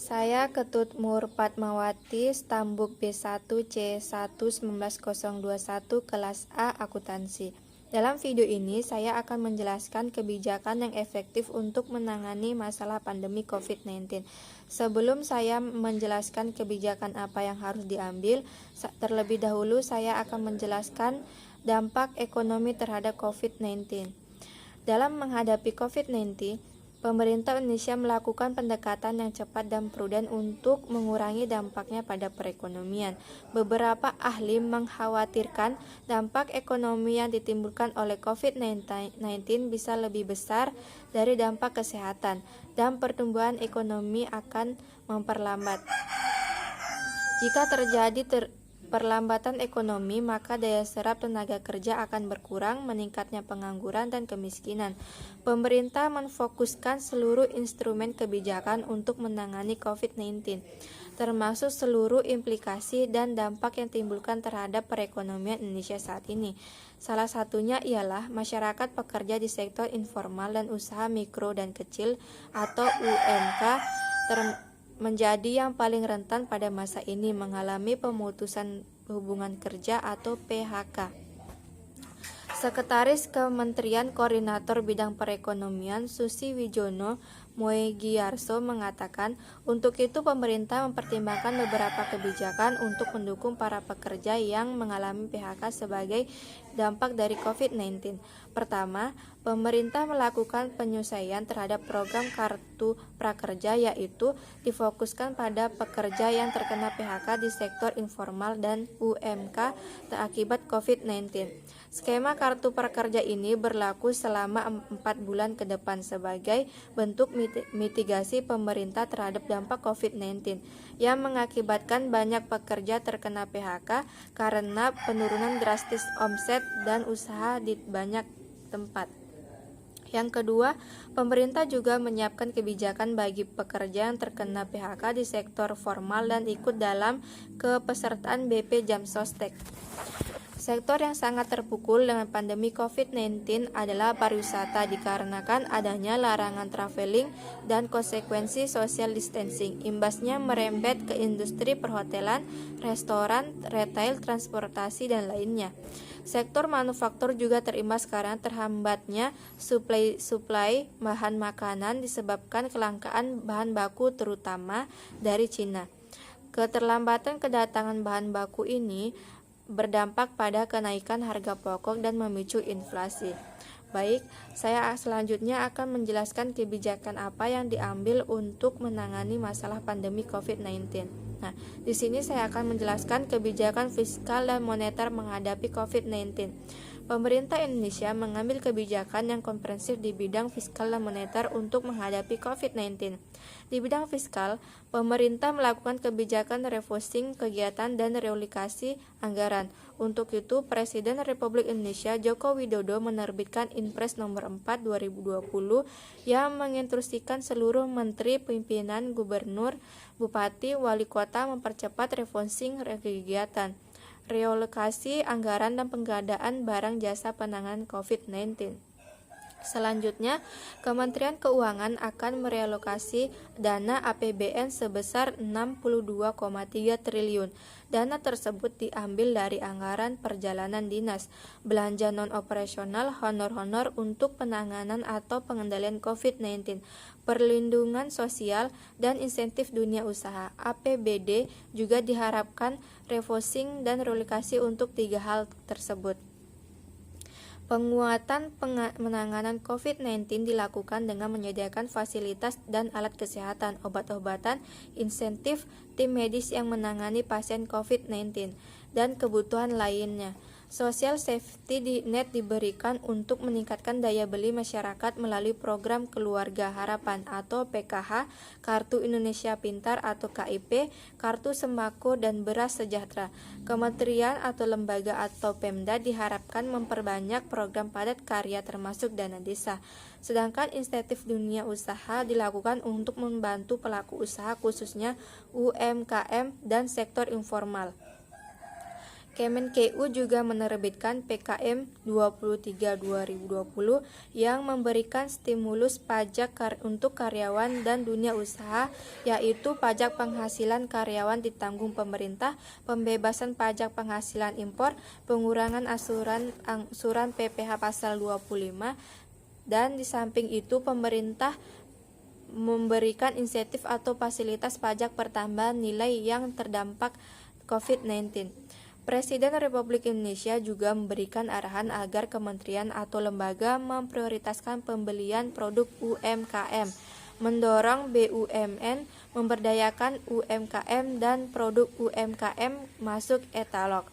Saya Ketut Mur Padmawati, Stambuk B1C1-19021 kelas A Akuntansi. Dalam video ini saya akan menjelaskan kebijakan yang efektif untuk menangani masalah pandemi COVID-19. Sebelum saya menjelaskan kebijakan apa yang harus diambil, terlebih dahulu saya akan menjelaskan dampak ekonomi terhadap COVID-19. Dalam menghadapi COVID-19, pemerintah Indonesia melakukan pendekatan yang cepat dan prudent untuk mengurangi dampaknya pada perekonomian. Beberapa ahli mengkhawatirkan dampak ekonomi yang ditimbulkan oleh COVID-19 bisa lebih besar dari dampak kesehatan, dan pertumbuhan ekonomi akan memperlambat. Jika terjadi perlambatan ekonomi, maka daya serap tenaga kerja akan berkurang, meningkatnya pengangguran dan kemiskinan. Pemerintah memfokuskan seluruh instrumen kebijakan untuk menangani COVID-19, termasuk seluruh implikasi dan dampak yang ditimbulkan terhadap perekonomian Indonesia saat ini. Salah satunya ialah masyarakat pekerja di sektor informal dan usaha mikro dan kecil atau UMK menjadi yang paling rentan pada masa ini mengalami pemutusan hubungan kerja atau PHK. Sekretaris Kementerian Koordinator Bidang Perekonomian Susi Wijono Moegiyarso mengatakan, untuk itu pemerintah mempertimbangkan beberapa kebijakan untuk mendukung para pekerja yang mengalami PHK sebagai dampak dari COVID-19. Pertama, pemerintah melakukan penyesuaian terhadap program Kartu Prakerja, yaitu difokuskan pada pekerja yang terkena PHK di sektor informal dan UMK akibat COVID-19. Skema Kartu Prakerja ini berlaku selama 4 bulan ke depan sebagai bentuk mitigasi pemerintah terhadap dampak COVID-19 yang mengakibatkan banyak pekerja terkena PHK karena penurunan drastis omset dan usaha di banyak tempat. Yang kedua, pemerintah juga menyiapkan kebijakan bagi pekerja yang terkena PHK di sektor formal dan ikut dalam kepesertaan BP Jam Sostek. Sektor yang sangat terpukul dengan pandemi COVID-19 adalah pariwisata dikarenakan adanya larangan traveling dan konsekuensi social distancing. Imbasnya merembet ke industri perhotelan, restoran, retail, transportasi, dan lainnya. Sektor manufaktur juga terimbas karena terhambatnya suplai bahan makanan disebabkan kelangkaan bahan baku terutama dari Cina. Keterlambatan kedatangan bahan baku ini berdampak pada kenaikan harga pokok dan memicu inflasi. Baik, saya selanjutnya akan menjelaskan kebijakan apa yang diambil untuk menangani masalah pandemi COVID-19. Nah, di sini saya akan menjelaskan kebijakan fiskal dan moneter menghadapi COVID-19. Pemerintah Indonesia mengambil kebijakan yang komprehensif di bidang fiskal dan moneter untuk menghadapi COVID-19. Di bidang fiskal, pemerintah melakukan kebijakan refocusing kegiatan dan realokasi anggaran. Untuk itu, Presiden Republik Indonesia Joko Widodo menerbitkan Inpres Nomor 4 2020 yang menginstruksikan seluruh menteri, pimpinan, gubernur, bupati, wali kota mempercepat refocusing kegiatan, realokasi anggaran dan pengadaan barang jasa penanganan COVID-19. Selanjutnya, Kementerian Keuangan akan merealokasi dana APBN sebesar 62,3 triliun. Dana tersebut diambil dari anggaran perjalanan dinas, belanja non-operasional, honor-honor untuk penanganan atau pengendalian COVID-19, perlindungan sosial, dan insentif dunia usaha. APBD juga diharapkan refocusing dan relokasi untuk 3 hal tersebut. Penguatan penanganan COVID-19 dilakukan dengan menyediakan fasilitas dan alat kesehatan, obat-obatan, insentif tim medis yang menangani pasien COVID-19, dan kebutuhan lainnya. Social safety net diberikan untuk meningkatkan daya beli masyarakat melalui program Keluarga Harapan atau PKH, Kartu Indonesia Pintar atau KIP, Kartu Sembako, dan Beras Sejahtera. Kementerian atau lembaga atau Pemda diharapkan memperbanyak program padat karya termasuk dana desa. Sedangkan insentif dunia usaha dilakukan untuk membantu pelaku usaha khususnya UMKM dan sektor informal. Kemenkeu juga menerbitkan PKM 23/2020 yang memberikan stimulus pajak untuk karyawan dan dunia usaha, yaitu pajak penghasilan karyawan ditanggung pemerintah, pembebasan pajak penghasilan impor, pengurangan angsuran PPh pasal 25, dan di samping itu pemerintah memberikan insentif atau fasilitas pajak pertambahan nilai yang terdampak COVID-19. Presiden Republik Indonesia juga memberikan arahan agar kementerian atau lembaga memprioritaskan pembelian produk UMKM, mendorong BUMN memberdayakan UMKM dan produk UMKM masuk etalog.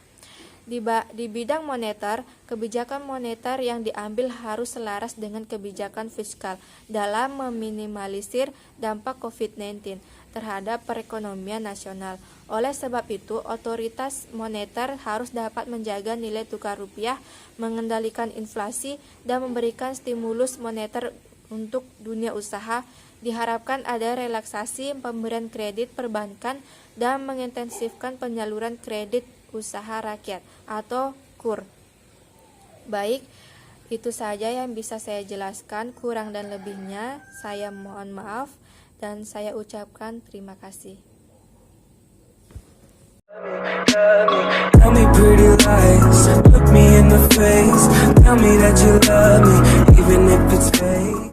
Di bidang moneter, kebijakan moneter yang diambil harus selaras dengan kebijakan fiskal dalam meminimalisir dampak COVID-19 terhadap perekonomian nasional. Oleh sebab itu, otoritas moneter harus dapat menjaga nilai tukar rupiah, mengendalikan inflasi, dan memberikan stimulus moneter untuk dunia usaha. Diharapkan ada relaksasi pemberian kredit perbankan dan mengintensifkan penyaluran kredit usaha rakyat atau KUR. Baik, itu saja yang bisa saya jelaskan. Kurang dan lebihnya saya mohon maaf dan saya ucapkan terima kasih. Tell me pretty lies, look me in the face, tell me that you love me, even if it's fake.